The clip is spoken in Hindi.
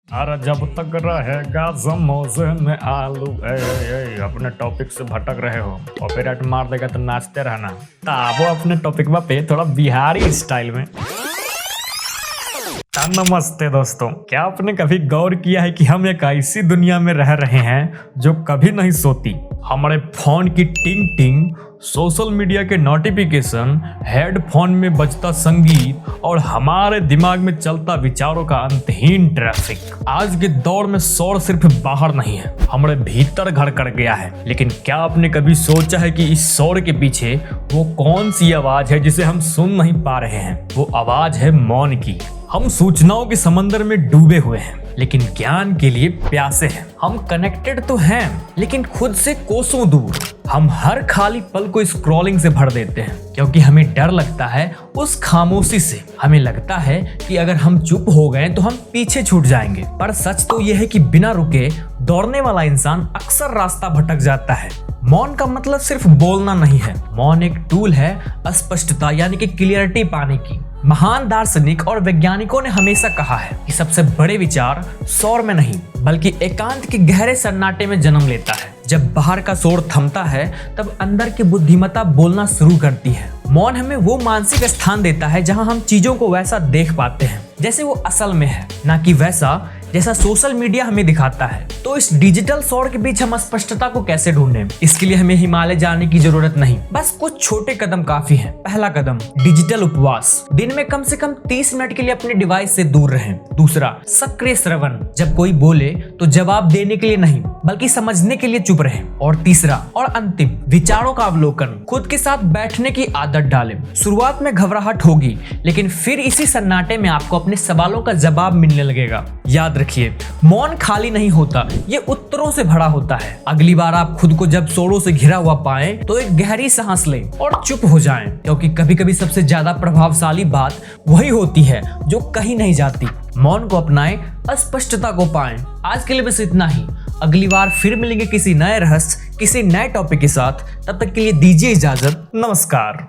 अरे जब तक रहेगा समोसे में आलू अपने टॉपिक से भटक रहे हो, कॉपीराइट मार देगा तो नाचते रहना। ताबो अपने टॉपिक पे थोड़ा बिहारी स्टाइल में। नमस्ते दोस्तों, क्या आपने कभी गौर किया है कि हम एक ऐसी दुनिया में रह रहे हैं जो कभी नहीं सोती। हमारे फोन की टिंग टिंग, सोशल मीडिया के नोटिफिकेशन, हेडफोन में बजता संगीत और हमारे दिमाग में चलता विचारों का अंतहीन ट्रैफिक। आज के दौर में शोर सिर्फ बाहर नहीं है, हमारे भीतर घर कर गया है। लेकिन क्या आपने कभी सोचा है कि इस शोर के पीछे वो कौन सी आवाज है जिसे हम सुन नहीं पा रहे हैं? वो आवाज है मौन की। हम सूचनाओं के समंदर में डूबे हुए हैं, लेकिन ज्ञान के लिए प्यासे हैं। हम कनेक्टेड तो हैं, लेकिन खुद से कोसों दूर। हम हर खाली पल को स्क्रॉलिंग से भर देते हैं, क्योंकि हमें डर लगता है उस खामोशी से। हमें लगता है कि अगर हम चुप हो गए तो हम पीछे छूट जाएंगे। पर सच तो यह है कि बिना रुके दौड़ने वाला इंसान अक्सर रास्ता भटक जाता है। मौन का मतलब सिर्फ बोलना नहीं है। मौन एक टूल है अस्पष्टता यानी कि क्लियरिटी पाने की। महान दार्शनिक और वैज्ञानिकों ने हमेशा कहा है कि सबसे बड़े विचार शोर में नहीं बल्कि एकांत के गहरे सन्नाटे में जन्म लेता है। जब बाहर का शोर थमता है तब अंदर की बुद्धिमत्ता बोलना शुरू करती है। मौन हमें वो मानसिक स्थान देता है जहां हम चीजों को वैसा देख पाते हैं जैसे वो असल में है, ना कि वैसा जैसा सोशल मीडिया हमें दिखाता है। तो इस डिजिटल शोर के बीच हम स्पष्टता को कैसे ढूंढें? इसके लिए हमें हिमालय जाने की जरूरत नहीं, बस कुछ छोटे कदम काफी हैं। पहला कदम, डिजिटल उपवास। दिन में कम से कम 30 मिनट के लिए अपने डिवाइस से दूर रहें। दूसरा, सक्रिय श्रवण। जब कोई बोले तो जवाब देने के लिए नहीं बल्कि समझने के लिए चुप रहें। और तीसरा और अंतिम, विचारों का अवलोकन। खुद के साथ बैठने की आदत डालें। शुरुआत में घबराहट होगी, लेकिन फिर इसी सन्नाटे में आपको अपने सवालों का जवाब मिलने लगेगा। याद रखिए, मौन खाली नहीं होता, ये उत्तरों से भरा होता है। अगली बार आप खुद को जब शोरों से घिरा हुआ पाएं तो एक गहरी सांस लें और चुप हो जाएं, क्योंकि कभी कभी सबसे ज्यादा प्रभावशाली बात वही होती है जो कहीं नहीं जाती। मौन को अपनाएं, अस्पष्टता को पाएं। आज के लिए बस इतना ही। अगली बार फिर मिलेंगे किसी नए रहस्य, किसी नए टॉपिक के साथ। तब तक के लिए दीजिए इजाजत। नमस्कार।